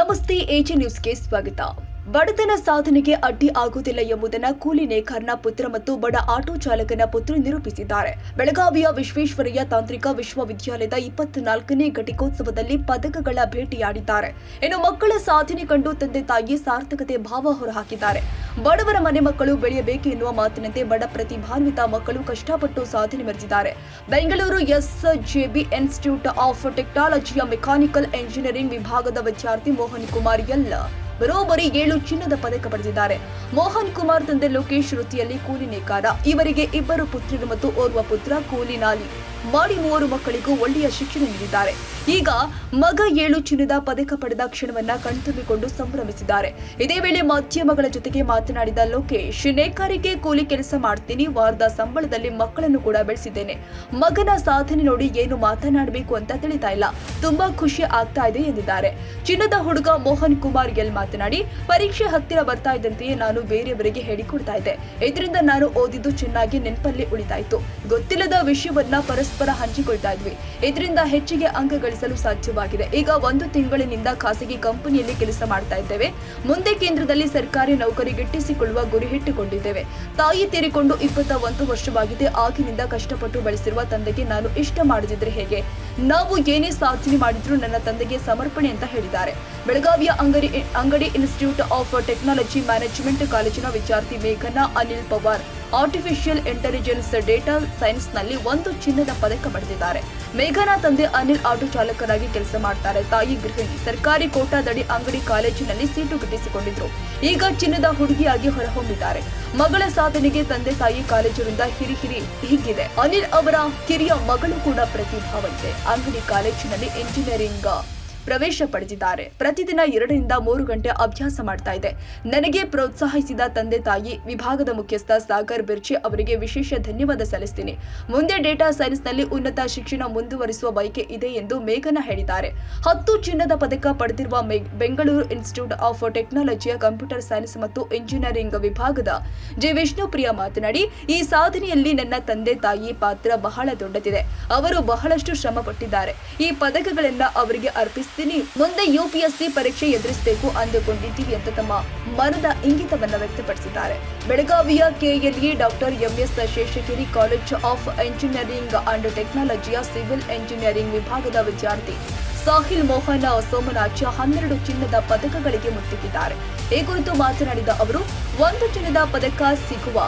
ನಮಸ್ತೆ ಎಜೆ ನ್ಯೂಸ್ಗೆ ಸ್ವಾಗತ. ಬಡತನ ಸಾಧನೆಗೆ ಅಡ್ಡಿ ಆಗುವುದಿಲ್ಲ ಎಂಬುದನ್ನು ಕೂಲಿ ನೇಕಾರನ ಪುತ್ರ ಮತ್ತು ಬಡ ಆಟೋ ಚಾಲಕನ ಪುತ್ರ ನಿರೂಪಿಸಿದ್ದಾರೆ. ಬೆಳಗಾವಿಯ ವಿಶ್ವೇಶ್ವರಯ್ಯ ತಾಂತ್ರಿಕ ವಿಶ್ವವಿದ್ಯಾಲಯದ 24ನೇ ಘಟಿಕೋತ್ಸವದಲ್ಲಿ ಪದಕಗಳ ಭೇಟಿಯಾಡಿದ್ದಾರೆ. ಇನ್ನು ಮಕ್ಕಳ ಸಾಧನೆ ಕಂಡು ತಂದೆ ತಾಯಿ ಸಾರ್ಥಕತೆ ಭಾವ ಹೊರಹಾಕಿದ್ದಾರೆ. ಬಡವರ ಮನೆ ಮಕ್ಕಳು ಬೆಳೆಯಬೇಕು ಎನ್ನುವ ಮಾತಿನಂತೆ ಬಡ ಪ್ರತಿಭಾನ್ವಿತ ಮಕ್ಕಳು ಕಷ್ಟಪಟ್ಟು ಸಾಧನೆ ಮೆರೆದಿದ್ದಾರೆ. ಬೆಂಗಳೂರು ಎಸ್ಜೆಬಿ ಇನ್ಸ್ಟಿಟ್ಯೂಟ್ ಆಫ್ ಟೆಕ್ನಾಲಜಿಯ ಮೆಕ್ಯಾನಿಕಲ್ ಎಂಜಿನಿಯರಿಂಗ್ ವಿಭಾಗದ ವಿದ್ಯಾರ್ಥಿ ಮೋಹನ್ ಕುಮಾರ್ ಬರೋಬ್ಬರಿ 7 ಚಿನ್ನದ ಪದಕ ಪಡೆದಿದ್ದಾರೆ. ಮೋಹನ್ ಕುಮಾರ್ ತಂದೆ ಲೋಕೇಶ್ ವೃತ್ತಿಯಲ್ಲಿ ಕೂಲಿ ನೇಕಾರ. ಇವರಿಗೆ 2 ಪುತ್ರರು ಮತ್ತು ಓರ್ವ ಪುತ್ರ ಕೂಲಿ ನಾಲಿ ಮಾಡಿ 3 ಮಕ್ಕಳಿಗೂ ಒಳ್ಳೆಯ ಶಿಕ್ಷಣ ನೀಡಿದ್ದಾರೆ. ಈಗ ಮಗ 7 ಚಿನ್ನದ ಪದಕ ಪಡೆದ ಕ್ಷಣವನ್ನ ಕಣ್ತುಂಬಿಕೊಂಡು ಸಂಭ್ರಮಿಸಿದ್ದಾರೆ. ಇದೇ ವೇಳೆ ಮಾಧ್ಯಮಗಳ ಜೊತೆಗೆ ಮಾತನಾಡಿದ ಲೋಕೇಶ್, ನೇಕಾರಿಕೆ ಕೂಲಿ ಕೆಲಸ ಮಾಡ್ತೀನಿ, ವಾರದ ಸಂಬಳದಲ್ಲಿ ಮಕ್ಕಳನ್ನು ಕೂಡ ಬೆಳೆಸಿದ್ದೇನೆ. ಮಗನ ಸಾಧನೆ ನೋಡಿ ಏನು ಮಾತನಾಡಬೇಕು ಅಂತ ತಿಳಿತಾ ಇಲ್ಲ, ತುಂಬಾ ಖುಷಿ ಆಗ್ತಾ ಇದೆ ಎಂದಿದ್ದಾರೆ. ಚಿನ್ನದ ಹುಡುಗ ಮೋಹನ್ ಕುಮಾರ್ ಮಾತನಾಡಿ, ಪರೀಕ್ಷೆ ಹತ್ತಿರ ಬರ್ತಾ ಇದ್ದಂತೆಯೇ ನಾನು ಬೇರೆಯವರಿಗೆ ಹೇಳಿಕೊಡ್ತಾ ಇದ್ದೆ. ಇದರಿಂದ ನಾನು ಓದಿದ್ದು ಚೆನ್ನಾಗಿ ನೆನಪಲ್ಲಿ ಉಳಿತಾಯಿತು. ಗೊತ್ತಿಲ್ಲದ ವಿಷಯವನ್ನ ಪರಸ್ಪರ ಹಂಚಿಕೊಳ್ತಾ ಇದ್ವಿ. ಇದರಿಂದ ಹೆಚ್ಚಿಗೆ ಅಂಕ ಗಳಿಸಲು ಸಾಧ್ಯವಾಗಿದೆ. ಈಗ 1 ತಿಂಗಳಿನಿಂದ ಖಾಸಗಿ ಕಂಪನಿಯಲ್ಲಿ ಕೆಲಸ ಮಾಡ್ತಾ ಇದ್ದೇವೆ. ಮುಂದೆ ಕೇಂದ್ರದಲ್ಲಿ ಸರ್ಕಾರಿ ನೌಕರಿ ಗಿಟ್ಟಿಸಿಕೊಳ್ಳುವ ಗುರಿ ಇಟ್ಟುಕೊಂಡಿದ್ದೇವೆ. ತಾಯಿ ತೀರಿಕೊಂಡು 21 ವರ್ಷವಾಗಿದೆ. ಆಗಿನಿಂದ ಕಷ್ಟಪಟ್ಟು ಬೆಳೆಸಿರುವ ತಂದೆಗೆ ನಾನು ಇಷ್ಟ ಮಾಡದಿದ್ರೆ ಹೇಗೆ? ನಾವು ಏನೇ ಸಾಧನೆ ಮಾಡಿದ್ರು ನನ್ನ ತಂದೆಗೆ ಸಮರ್ಪಣೆ ಅಂತ ಹೇಳಿದ್ದಾರೆ. ಬೆಳಗಾವಿಯ ಅಂಗಡಿ ಇನ್ಸ್ಟಿಟ್ಯೂಟ್ ಆಫ್ ಟೆಕ್ನಾಲಜಿ ಮ್ಯಾನೇಜ್ಮೆಂಟ್ ಕಾಲೇಜಿನ ವಿದ್ಯಾರ್ಥಿ ಮೇಘನಾ Anil Pawar artificial intelligence data science ನಲ್ಲಿ 1 ಚಿನ್ನದ ಪದಕ ಪಡೆದಿದ್ದಾರೆ. ಮೇಘನಾ ತಂದೆ ಅನಿಲ್ ಆಟೋ ಚಾಲಕರಾಗಿ ಕೆಲಸ ಮಾಡ್ತಾರೆ. ತಾಯಿ ಗೃಹಿಣಿ. ಸರ್ಕಾರಿ ಕೋಟಾದಡಿ ಅಂಗಡಿ ಕಾಲೇಜಿನಲ್ಲಿ ಸೀಟು ಗಿಟ್ಟಿಸಿಕೊಂಡಿದ್ರು. ಈಗ ಚಿನ್ನದ ಹುಡುಗಿಯಾಗಿ ಹೊರಹೊಮ್ಮಿದ್ದಾರೆ. ಮಗಳ ಸಾಧನೆಗೆ ತಂದೆ ತಾಯಿ ಕಾಲೇಜಿನಿಂದ ಹಿರಿ ಹೀಗಿದೆ. ಅನಿಲ್ ಅವರ ಕಿರಿಯ ಮಗಳು ಕೂಡ ಪ್ರತಿಭಾವಂತೆ. ಅಂಗಡಿ ಕಾಲೇಜಿನಲ್ಲಿ ಇಂಜಿನಿಯರಿಂಗ್ ಪ್ರವೇಶ ಪಡೆದಿದ್ದಾರೆ. ಪ್ರತಿದಿನ 2 ರಿಂದ 3 ಗಂಟೆ ಅಭ್ಯಾಸ ಮಾಡ್ತಾ ಇದೆ. ನನಗೆ ಪ್ರೋತ್ಸಾಹಿಸಿದ ತಂದೆ ತಾಯಿ, ವಿಭಾಗದ ಮುಖ್ಯಸ್ಥ ಸಾಗರ್ ಬಿರ್ಚಿ ಅವರಿಗೆ ವಿಶೇಷ ಧನ್ಯವಾದ ಸಲ್ಲಿಸ್ತೀನಿ. ಮುಂದೆ ಡೇಟಾ ಸೈನ್ಸ್ ನಲ್ಲಿ ಉನ್ನತ ಶಿಕ್ಷಣ ಮುಂದುವರಿಸುವ ಬಯಕೆ ಇದೆ ಎಂದು ಮೇಘನಾ ಹೇಳಿದ್ದಾರೆ. 10 ಚಿನ್ನದ ಪದಕ ಪಡೆದಿರುವ ಬೆಂಗಳೂರು ಇನ್ಸ್ಟಿಟ್ಯೂಟ್ ಆಫ್ ಟೆಕ್ನಾಲಜಿಯ ಕಂಪ್ಯೂಟರ್ ಸೈನ್ಸ್ ಮತ್ತು ಇಂಜಿನಿಯರಿಂಗ್ ವಿಭಾಗದ ಜೆ ವಿಷ್ಣುಪ್ರಿಯ ಮಾತನಾಡಿ, ಈ ಸಾಧನೆಯಲ್ಲಿ ನನ್ನ ತಂದೆ ತಾಯಿ ಪಾತ್ರ ಬಹಳ ದೊಡ್ಡದಿದೆ. ಅವರು ಬಹಳಷ್ಟು ಶ್ರಮ ಪಟ್ಟಿದ್ದಾರೆ. ಈ ಪದಕಗಳನ್ನ ಅವರಿಗೆ ಅರ್ಪಿಸಿ ಮುಂದೆ ಯುಪಿಎಸ್ಸಿ ಪರೀಕ್ಷೆ ಎದುರಿಸಬೇಕು ಅಂದುಕೊಂಡಿದ್ದೀವಿ ಅಂತ ತಮ್ಮ ಮನದ ಇಂಗಿತವನ್ನ ವ್ಯಕ್ತಪಡಿಸಿದ್ದಾರೆ. ಬೆಳಗಾವಿಯ KLE doctor MS Sheshagiri college of engineering and ಟೆಕ್ನಾಲಜಿಯ ಸಿವಿಲ್ ಇಂಜಿನಿಯರಿಂಗ್ ವಿಭಾಗದ ವಿದ್ಯಾರ್ಥಿ ಸಾಹಿಲ್ ಮೋಹನ್ ಸೋಮನಾಚ 12 ಚಿನ್ನದ ಪದಕಗಳಿಗೆ ಮುತ್ತಿಟ್ಟಿದ್ದಾರೆ. ಈ ಕುರಿತು ಮಾತನಾಡಿದ ಅವರು, 1 ಚಿನ್ನದ ಪದಕ ಸಿಗುವ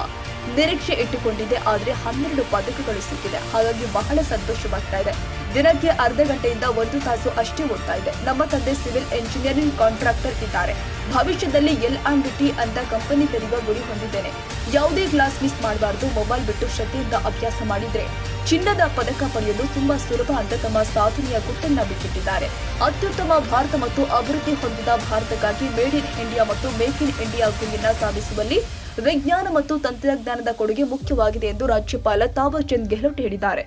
ನಿರೀಕ್ಷೆ ಇಟ್ಟುಕೊಂಡಿದೆ, ಆದರೆ 12 ಪದಕಗಳು ಸಿಕ್ಕಿದೆ. ಹಾಗಾಗಿ ಬಹಳ ಸಂತೋಷವಾಗ್ತಾ ಇದೆ. ದಿನಕ್ಕೆ ಅರ್ಧ ಗಂಟೆಯಿಂದ 1 ತಾಸು ಅಷ್ಟೇ ಓದ್ತಾ ಇದೆ. ನಮ್ಮ ತಂದೆ ಸಿವಿಲ್ ಇಂಜಿನಿಯರಿಂಗ್ ಕಾಂಟ್ರಾಕ್ಟರ್ ಇದ್ದಾರೆ. ಭವಿಷ್ಯದಲ್ಲಿ L&T ಅಂತ ಕಂಪನಿ ತೆರೆಯುವ ಗುರಿ ಹೊಂದಿದ್ದೇನೆ. ಯಾವುದೇ ಕ್ಲಾಸ್ ಮಿಸ್ ಮಾಡಬಾರದು. ಮೊಬೈಲ್ ಬಿಟ್ಟು ಶ್ರದ್ಧೆಯಿಂದ ಅಭ್ಯಾಸ ಮಾಡಿದ್ರೆ ಚಿನ್ನದ ಪದಕ ಪಡೆಯಲು ತುಂಬಾ ಸುಲಭ ಅಂತ ತಮ್ಮ ಸಾಧನೆಯ ಗುಟ್ಟನ್ನ ಬಿಚ್ಚಿಟ್ಟಿದ್ದಾರೆ. ಅತ್ಯುತ್ತಮ ಭಾರತ ಮತ್ತು ಅಭಿವೃದ್ಧಿ ಹೊಂದಿದ ಭಾರತಕ್ಕಾಗಿ ಮೇಡ್ ಇನ್ ಇಂಡಿಯಾ ಮತ್ತು ಮೇಕ್ ಇನ್ ಇಂಡಿಯಾ ಗುರಿಯನ್ನ ಸಾಧಿಸುವಲ್ಲಿ ವಿಜ್ಞಾನ ಮತ್ತು ತಂತ್ರಜ್ಞಾನದ ಕೊಡುಗೆ ಮುಖ್ಯವಾಗಿದೆ ಎಂದು ರಾಜ್ಯಪಾಲ ತಾವರ್ ಚಂದ್ ಗೆಹ್ಲೋಟ್ ಹೇಳಿದ್ದಾರೆ.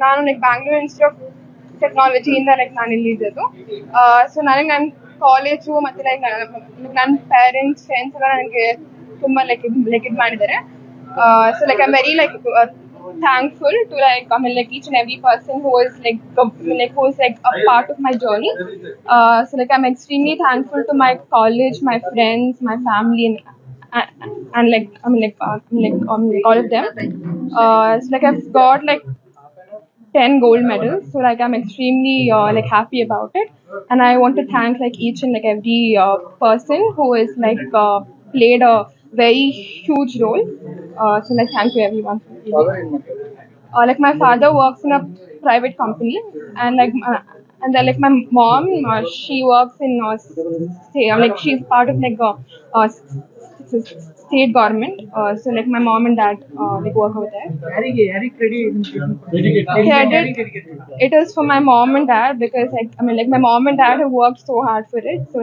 ನಾನು ಬ್ಯಾಂಗ್ಳೂರ್ ಇನ್ಸ್ಟಿಟ್ಯೂಟ್ ಆಫ್ ಟೆಕ್ನಾಲಜಿ ಇಂದ ನಾನು ಇಲ್ಲಿ ಇದ್ದದ್ದು. ಸೊ ನನಗೆ ನನ್ನ ಕಾಲೇಜು ಮತ್ತೆ ನನ್ನ ಪೇರೆಂಟ್ಸ್ ಫ್ರೆಂಡ್ಸ್ ಎಲ್ಲ ನನಗೆ ತುಂಬಾ ಇದು ಮಾಡಿದ್ದಾರೆ. So I am very thankful to each and every person who is a part of my journey. So I'm extremely thankful to my college, my friends, my family, and all of them. So I've got 10 gold medals. So I'm extremely happy about it, and I want to thank each and every person who is played a very huge role. So thank you everyone. My father works in a private company, and my mom, she works in she's part of state government. So my mom and dad work over there. Credit, it is for my mom and dad, because my mom and dad have worked so hard for it. So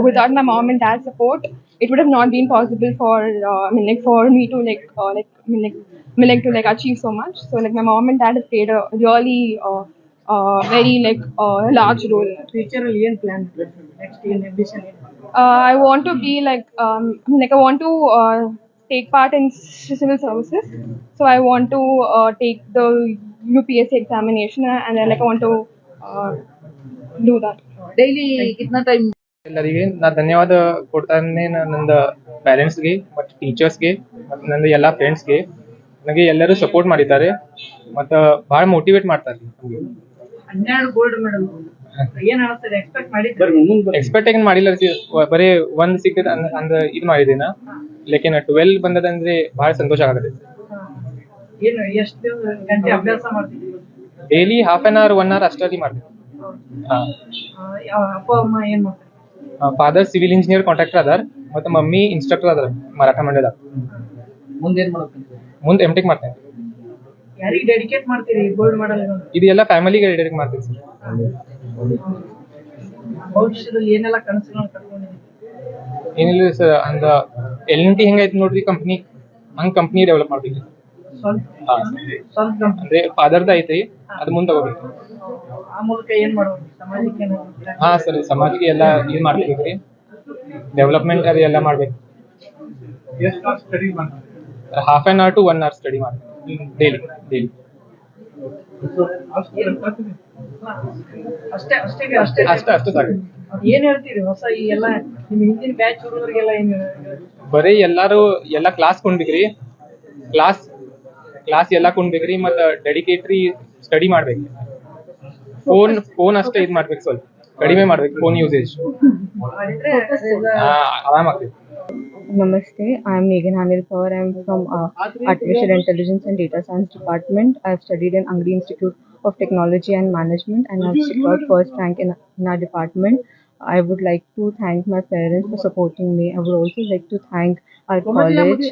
without my mom and dad's support, it would have not been possible for for me to to achieve so much. So my mom and dad have played a really very large role. Future plan next year ambition. I want to be I want to take part in civil services. So I want to take the UPSC examination, and I want to do that. Daily कितना time? ಎಲ್ಲರಿಗೆ ನಾ ಧನ್ಯವಾದ ಕೊಡ್ತಾನೆ ನನ್ನ ಪೇರೆಂಟ್ಸ್ಗೆ ಮತ್ತು ಟೀಚರ್ಸ್ಗೆ ಮತ್ತು ನನ್ನ ಎಲ್ಲ ಫ್ರೆಂಡ್ಸ್ಗೆ. ನನಗೆ ಎಲ್ಲರೂ ಸಪೋರ್ಟ್ ಮಾಡಿದ್ದಾರೆ ಮತ್ತು ಭಾಳ ಮೋಟಿವೇಟ್ ಮಾಡ್ತಾರೆ ನಮಗೆ. 12 ಗೋಲ್ಡ್ ಮೆಡಲ್ ಏನ್ ಅನಿಸ್ತದೆ? ಎಕ್ಸ್ಪೆಕ್ಟ್ ಮಾಡಿದ್ರೆ? ಎಕ್ಸ್ಪೆಕ್ಟ್ ಏನು ಮಾಡಿಲ್ಲ, ಬರೀ ಒಂದು ಸಿಕ್ಕಿದ ಅಂದ್ರೆ ಇದು ಮಾಡಿದ್ದೀನ. ಲೇಕಿನ್ 12 ಬಂದದಂದ್ರೆ ಭಾಳ ಸಂತೋಷ ಆಗುತ್ತೆ. ಏನು ಎಷ್ಟು ಗಂಟೆ ಅಭ್ಯಾಸ ಮಾಡ್ತಿದ್ರಿ? Daily half an hour 1 hour ಅಷ್ಟರಲ್ಲಿ ಮಾಡ್ತೀನಿ. ಅಪ್ಪ ಅಮ್ಮ ಏನ್ ಮಾಡ್ತಾರೆ? ಫಾದರ್ ಸಿವಿಲ್ ಇಂಜಿನಿಯರ್ ಕಾಂಟ್ರಾಕ್ಟರ್ ಅದಾರ ಮತ್ತು ಮಮ್ಮಿ ಇನ್ಸ್ಟ್ರಕ್ಟರ್ ಅದಾರ ಮರಾಠ ಮಂಡ್ಯದಾಗ. ಮುಂದೆ ಏನ್ ಮಾಡ್ಬೇಕು? ಮುಂದೆ M.Tech ಮಾಡ್ತೇನೆ. ಯಾರಿಗೆ ಡೆಡಿಕೇಟ್ ಮಾಡ್ತೀರಿ ಗೋಲ್ಡ್ ಮೆಡಲ್? ಇದು ಎಲ್ಲ ಫ್ಯಾಮಿಲಿಗೆ ಡೈರೆಕ್ಟ್ ಮಾಡ್ತೀನಿ ಸರ್. ಭವಿಷ್ಯದಲ್ಲಿ ಏನೆಲ್ಲ ಕನಸುಗಳನ್ನ ಕಟ್ಕೊಂಡಿದ್ದೀರಿ? ಏನಿಲ್ಲ ಸರ್, ಅಂದ L&T ಹೆಂಗೈತಿ ನೋಡ್ರಿ ಕಂಪ್ನಿ, ಹಂಗ್ ಕಂಪ್ನಿ ಡೆವಲಪ್ ಮಾಡ್ತೀವಿ. ಸ್ವಂತ ಕಂಪನಿ ಅಂದ್ರೆ ಫಾದರ್ದ ಐತಿ, ಅದ್ ಮುಂದೆ ತಗೋಬೇಕು. ಆ ಮೂಲಕ ಏನ್ ಮಾಡ್ಬೋದು? ಸಮಾಜಕ್ಕೆ ಏನಾದ್ರು? ಹಾ ಸರ್, ಸಮಾಜಕ್ಕೆ ಎಲ್ಲ ಇದು ಮಾಡ್ಬೇಕ್ರಿ, ಡೆವಲಪ್ಮೆಂಟ್ ಅದು ಎಲ್ಲ ಮಾಡ್ಬೇಕು. Half an hour to 1 hour study ಮಾಡ್ಬೇಕು ಡೈಲಿ. ಅಷ್ಟೇ ಅಷ್ಟೇ ಅಷ್ಟೇ ಅಷ್ಟು ಸಾಕು. ಏನ್ ಹೇಳ್ತೀರಿ ಹೊಸ ಈ ಎಲ್ಲ ನಿಮ್ ಹಿಂದಿನ ಬ್ಯಾಚ್ ಹುಡುಗರಿಗೆಲ್ಲ ಏನ್ ಹೇಳ್ತೀರಿ? ಬರೀ ಎಲ್ಲ ಕ್ಲಾಸ್ ಕೊಂಡ್ಬೇಕ್ರಿ, ಕ್ಲಾಸ್ ಎಲ್ಲ ಕೊಂಡ್ಬೇಕ್ರಿ ಮತ್ತು ಡೆಡಿಕೇಟ್ರಿ ಸ್ಟಡಿ ಮಾಡ್ಬೇಕು. ಫೋನ್ ಅಷ್ಟೇ ಇದು ಮಾಡ್ಬೇಕು, ಸ್ವಲ್ಪ ಕಡಿಮೆ ಮಾಡ್ಬೇಕು ಫೋನ್ ಯೂಸೇಜ್, ಆರಾಮಾಗ್ತದೆ. Namaste, I am Meghan Hanil Kaur. I am from Artificial Intelligence and Data Science Department. I have studied in Angadi Institute of Technology and Management and I have secured first rank in our department. I would like to thank my parents for supporting me. I would also like to thank our college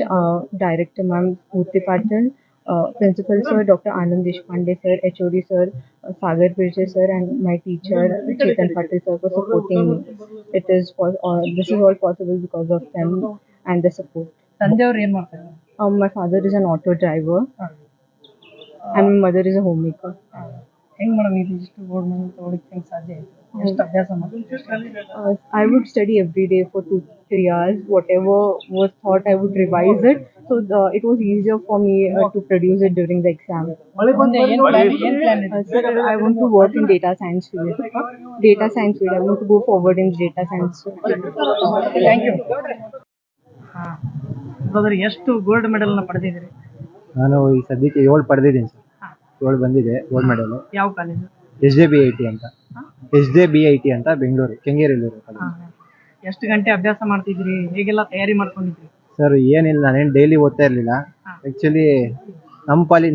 director, Ma'am Urti Patil, Principal Sir Dr. Anand Deshpande Sir, HOD Sir Sagar Birje Sir, and my teacher Chetan Patil Sir for supporting me. This is all possible because of them and the support. ತಂದೆಯವ್ರು ಏನ್ ಮಾಡ್ತಾರೆ? My father is an auto driver and my mother is a homemaker. ಹೆಂಗ್ madam ಇದು ಇಷ್ಟು gold medal ತಗೊಳಿಕ್ಕೆ ಹೆಂಗ್ ಸಾಧ್ಯ ಆಯ್ತು? ಎಷ್ಟು ಅಭ್ಯಾಸ ಮಾಡ್ತೀರಿ? I would study every day for 2-3 hours. Whatever was taught, I would revise it. So it was easier for me to produce it during the exam. ಮುಂದೆ ಏನ್ ಪ್ಲಾನ್ ಇದೆ? Sir, I want to work in data science field. I want to go forward in data science field. Thank you. ಹಾ brother, ಎಷ್ಟು gold medal ನ ಪಡೆದಿದ್ದೀರಿ? ನಾನು ಈ ಸದ್ಯಕ್ಕೆ 7 ಪಡೆದಿದ್ದೀನಿ ಸರ್. 7 ಬಂದಿದೆ ಗೋಲ್ಡ್ ಮೆಡಲ್. ಯಾವ ಕಾಲೇಜು? SJBIT ಅಂತ, SJBIT ಅಂತ ಬೆಂಗಳೂರು ಕೆಂಗೇರಿಯಲ್ಲಿರೋ ಕಾಲೇಜ್. ಎಷ್ಟು ಗಂಟೆ ಅಭ್ಯಾಸ ಮಾಡ್ತಿದ್ರಿ? ಹೇಗೆಲ್ಲ ತಯಾರಿ ಮಾಡ್ಕೊಂಡಿದ್ರಿ? ಸರ್ ಏನಿಲ್ಲ, ನಾನೇನು ಡೈಲಿ ಓದ್ತಾ ಇರಲಿಲ್ಲ. ಆ್ಯಕ್ಚುಲಿ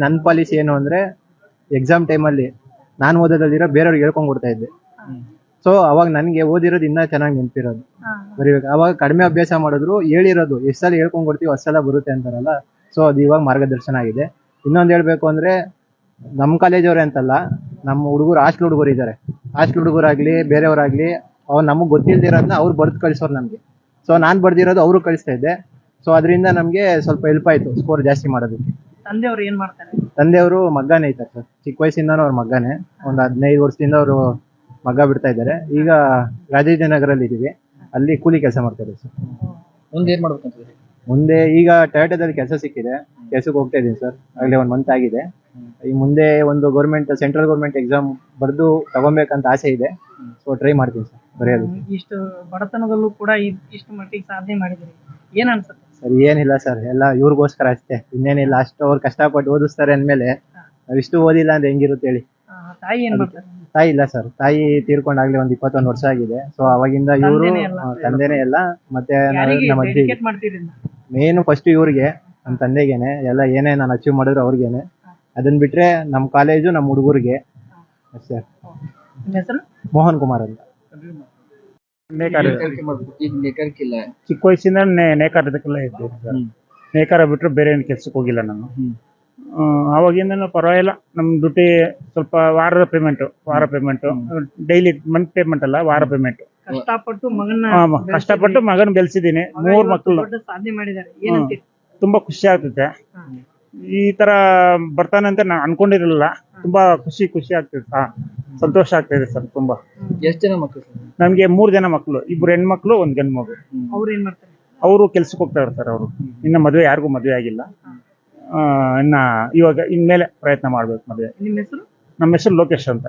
ನನ್ನ ಪಾಲಿಸಿ ಏನು ಅಂದರೆ, ಎಕ್ಸಾಮ್ ಟೈಮಲ್ಲಿ ನಾನು ಓದೋದಲ್ಲಿರೋ ಬೇರೆಯವ್ರಿಗೆ ಹೇಳ್ಕೊಂಡು ಕೊಡ್ತಾ ಇದ್ದೆ. ಸೊ ಅವಾಗ ನನಗೆ ಓದಿರೋದು ಇನ್ನೂ ಚೆನ್ನಾಗಿ ನೆನಪಿರೋದು, ಬರೀಬೇಕು. ಅವಾಗ ಕಡಿಮೆ ಅಭ್ಯಾಸ ಮಾಡಿದ್ರು ಹೇಳಿರೋದು ಎಷ್ಟು ಸಲ ಹೇಳ್ಕೊಂಡು ಕೊಡ್ತೀವಿ ಅಷ್ಟು ಸಲ ಬರುತ್ತೆ ಅಂತಾರಲ್ಲ. ಸೊ ಅದು ಇವಾಗ ಮಾರ್ಗದರ್ಶನ ಆಗಿದೆ. ಇನ್ನೊಂದು ಹೇಳಬೇಕು ಅಂದರೆ, ನಮ್ಮ ಕಾಲೇಜವ್ರೆ ಅಂತಲ್ಲ, ನಮ್ಮ ಹುಡುಗರು ಹಾಸ್ಟೆಲ್ ಹುಡುಗರು ಇದ್ದಾರೆ. ಹಾಸ್ಟೆಲ್ ಹುಡುಗರಾಗಲಿ ಬೇರೆಯವರಾಗಲಿ, ಅವ್ರು ನಮಗೆ ಗೊತ್ತಿಲ್ದಿರೋದನ್ನ ಅವ್ರು ಬರೆದು ಕಳಿಸೋರು ನಮಗೆ. ಸೊ ನಾನು ಬರ್ದಿರೋದು ಅವರು ಕಳಿಸ್ತಾ ಇದ್ದೆ. ಸೊ ಅದರಿಂದ ನಮಗೆ ಸ್ವಲ್ಪ ಹೆಲ್ಪ್ ಆಯಿತು ಸ್ಕೋರ್ ಜಾಸ್ತಿ ಮಾಡೋದಕ್ಕೆ. ತಂದೆಯವ್ರು ಏನ್ ಮಾಡ್ತಾರೆ? ತಂದೆಯವರು ಮಗ್ಗನೇ ಇದ್ದಾರೆ ಸರ್, ಚಿಕ್ಕ ವಯಸ್ಸಿಂದನೂ ಅವ್ರ ಮಗ್ಗನೇ. ಒಂದು 15 ವರ್ಷದಿಂದ ಅವರು ಮಗ್ಗ ಬಿಡ್ತಾ ಇದ್ದಾರೆ. ಈಗ ರಾಜಾಜಿನಗರಲ್ಲಿ ಇದ್ದೀವಿ, ಅಲ್ಲಿ ಕೂಲಿ ಕೆಲಸ ಮಾಡ್ತಾರೆ ಸರ್. ಮುಂದೆ ಏನ್ ಮಾಡ್ಬೇಕಂತ? ಮುಂದೆ ಈಗ ಟೊಯೋಟಾದಲ್ಲಿ ಕೆಲಸ ಸಿಕ್ಕಿದೆ, ಕೆಲಸಕ್ಕೆ ಹೋಗ್ತಾ ಇದ್ದೀನಿ ಸರ್. ಆಗಲೇ 1 ಮಂತ್ ಆಗಿದೆ. ಈ ಮುಂದೆ ಒಂದು ಸೆಂಟ್ರಲ್ ಗೌರ್ಮೆಂಟ್ ಎಕ್ಸಾಮ್ ಬರೆದು ತಗೊಬೇಕಂತ ಆಸೆ ಇದೆ. ಸೊ ಟ್ರೈ ಮಾಡ್ತೀನಿ ಸರ್ ಬರೆಯೋದಕ್ಕೆ. ಇಷ್ಟು ಬಡತನದಲ್ಲೂ ಕೂಡ ಇಷ್ಟು ಮಟ್ಟಿಗೆ ಸಾಧನೆ ಮಾಡಿದ್ರಿ, ಏನ್ ಅನ್ಸುತ್ತೆ? ಸರ್ ಏನಿಲ್ಲ ಸರ್, ಎಲ್ಲ ಇವ್ರಿಗೋಸ್ಕರ ಅಷ್ಟೇ, ಇನ್ನೇನಿಲ್ಲ. ಅಷ್ಟು ಅವ್ರು ಕಷ್ಟಪಟ್ಟು ಓದಿಸ್ತಾರೆ ಅಂದಮೇಲೆ ನಾವು ಇಷ್ಟು ಓದಿಲ್ಲ ಅಂದ್ರೆ ಹೆಂಗಿರುತ್ತೆ ಹೇಳಿ. ತಾಯಿ ಏನ್ ಮಾಡ್ತಾರೆ? ತಾಯಿ ಇಲ್ಲ ಸರ್, ತಾಯಿ ತೀರ್ಕೊಂಡಾಗ್ಲೇ ಒಂದು 21 ವರ್ಷ ಆಗಿದೆ. ಸೊ ಅವಾಗಿಂದ ಇವರು ತಂದೆನೇ ಎಲ್ಲ. ಮತ್ತೆ ನಮ್ಮ ಅಜ್ಜಿ ಮಾಡ್ತೀರಿ? ಮೇನು ಫಸ್ಟ್ ಇವ್ರಿಗೆ, ನಮ್ಮ ತಂದೆಗೇನೆ ಎಲ್ಲ. ಏನೇ ನಾನು ಅಚೀವ್ ಮಾಡಿದ್ರು ಅವ್ರಿಗೇನೆ. ಅದನ್ನ ಬಿಟ್ರೆ ನಮ್ಮ ಕಾಲೇಜು ನಮ್ಮ ಹುಡುಗರಿಗೆ ಅಷ್ಟೇ. ಹೆಸರು? ಮೋಹನ್ ಕುಮಾರ್ ಅಂತ. ಚಿಕ್ಕ ವಯಸ್ಸಿಂದ ನೇಕಾರದಕ್ಕೆಲ್ಲ ಇದ್ದೇನೆ ಸರ್. ನೇಕಾರ ಬಿಟ್ಟರೆ ಬೇರೆ ಏನು ಕೆಲ್ಸಕ್ಕೆ ಹೋಗಿಲ್ಲ ನಾನು. ಆವಾಗಿಂದ ಪರವಾಗಿಲ್ಲ. ನಮ್ಮ ದುಡ್ಡು ಸ್ವಲ್ಪ ವಾರ ಪೇಮೆಂಟು ಡೈಲಿ ಮಂತ್ ಪೇಮೆಂಟ್ ಅಲ್ಲ, ವಾರ ಪೇಮೆಂಟ್. ಕಷ್ಟಪಟ್ಟು ಮಗನ ಬೆಳೆಸಿದ್ದೀನಿ. 3 ಮಕ್ಕಳು ಸಾಧನೆ ಮಾಡಿದ್ದಾರೆ, ಏನಂತೀರಿ? ತುಂಬಾ ಖುಷಿ ಆಗ್ತೈತೆ. ಈ ತರ ಬರ್ತಾನೆ ಅಂತ ನಾನು ಅನ್ಕೊಂಡಿರಲಿಲ್ಲ. ತುಂಬಾ ಖುಷಿ ಆಗ್ತದೆ, ಸಂತೋಷ ಆಗ್ತಿದೆ ಸರ್ ತುಂಬಾ. ಎಷ್ಟು ಜನ ಮಕ್ಕಳು? ನಮ್ಗೆ 3 ಜನ ಮಕ್ಕಳು, 2 ಹೆಣ್ಮಕ್ಳು 1 ಗಂಡು ಮಗು. ಅವ್ರು ಏನ್ ಮಾಡ್ತಾರೆ? ಅವರು ಕೆಲ್ಸಕ್ಕೆ ಹೋಗ್ತಾ ಇರ್ತಾರೆ. ಅವರು ಇನ್ನ ಯಾರಿಗೂ ಮದುವೆ ಆಗಿಲ್ಲ. ಇನ್ನ ಇವಾಗ ಇನ್ಮೇಲೆ ಪ್ರಯತ್ನ ಮಾಡ್ಬೇಕು ಮದುವೆ. ನಿಮ್ಮ ಹೆಸರು? ನಮ್ಮ ಹೆಸರು ಲೋಕೇಶ್ ಅಂತ.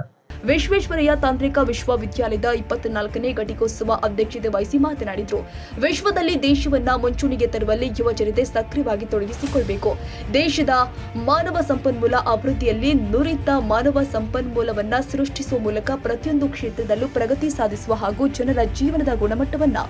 ವಿಶ್ವೇಶ್ವರಯ್ಯ ತಾಂತ್ರಿಕ ವಿಶ್ವವಿದ್ಯಾಲಯದ 24ನೇ ಘಟಿಕೋತ್ಸವ ಅಧ್ಯಕ್ಷತೆ ವಹಿಸಿ ಮಾತನಾಡಿದರು. ವಿಶ್ವದಲ್ಲಿ ದೇಶವನ್ನ ಮುಂಚೂಣಿಗೆ ತರುವಲ್ಲಿ ಯುವ ಜನತೆ ಸಕ್ರಿಯವಾಗಿ ತೊಡಗಿಸಿಕೊಳ್ಳಬೇಕು. ದೇಶದ ಮಾನವ ಸಂಪನ್ಮೂಲ ಅಭಿವೃದ್ಧಿಯಲ್ಲಿ ನುರಿತ ಮಾನವ ಸಂಪನ್ಮೂಲವನ್ನ ಸೃಷ್ಟಿಸುವ ಮೂಲಕ ಪ್ರತಿಯೊಂದು ಕ್ಷೇತ್ರದಲ್ಲೂ ಪ್ರಗತಿ ಸಾಧಿಸುವ ಹಾಗೂ ಜನರ ಜೀವನದ ಗುಣಮಟ್ಟವನ್ನ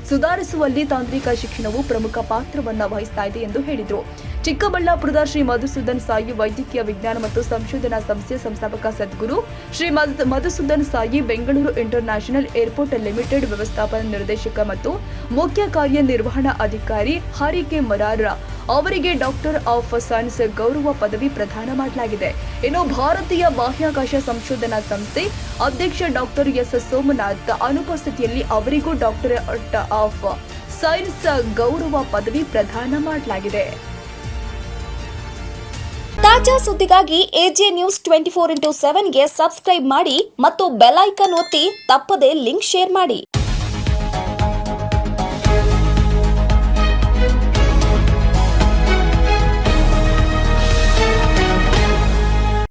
ಸುಧಾರಿಸುವಲ್ಲಿ ತಾಂತ್ರಿಕ ಶಿಕ್ಷಣವು ಪ್ರಮುಖ ಪಾತ್ರವನ್ನ ವಹಿಸ್ತಾ ಇದೆ ಎಂದು ಹೇಳಿದರು. ಚಿಕ್ಕಬಳ್ಳಾಪುರದ ಶ್ರೀ ಮಧುಸೂದನ್ ಸಾಯಿ ವೈದ್ಯಕೀಯ ವಿಜ್ಞಾನ ಮತ್ತು ಸಂಶೋಧನಾ ಸಂಸ್ಥೆ ಸಂಸ್ಥಾಪಕ Sadguru Shri Madhusudan Sai Bengaluru international airport limited ವ್ಯವಸ್ಥಾಪನಾ ನಿರ್ದೇಶಕ ಮತ್ತು ಮುಖ್ಯ ಕಾರ್ಯನಿರ್ವಹಣಾ ಅಧಿಕಾರಿ ಹರಿಕೆ ಮರಾರ ಅವರಿಗೆ ಡಾಕ್ಟರ್ ಆಫ್ ಸೈನ್ಸ್ ಗೌರವ ಪದವಿ ಪ್ರದಾನ ಮಾಡಲಾಗಿದೆ. ಇನ್ನು ಭಾರತೀಯ ಬಾಹ್ಯಾಕಾಶ ಸಂಶೋಧನಾ ಸಂಸ್ಥೆ ಅಧ್ಯಕ್ಷ ಡಾಕ್ಟರ್ ಎಸ್ ಸೋಮನಾಥ್ ಅನುಪಸ್ಥಿತಿಯಲ್ಲಿ ಅವರಿಗೂ ಡಾಕ್ಟರೇಟ್ ಆಫ್ ಸೈನ್ಸ್ ಗೌರವ ಪದವಿ ಪ್ರದಾನ ಮಾಡಲಾಗಿದೆ. ತಾಜಾ ಸುದ್ದಿಗಾಗಿ ಎಜೆ ನ್ಯೂಸ್ 24x7ಗೆ ಸಬ್ಸ್ಕ್ರೈಬ್ ಮಾಡಿ ಮತ್ತು ಬೆಲ್ ಐಕಾನ್ ಒತ್ತಿ ತಪ್ಪದೇ ಲಿಂಕ್ ಶೇರ್ ಮಾಡಿ.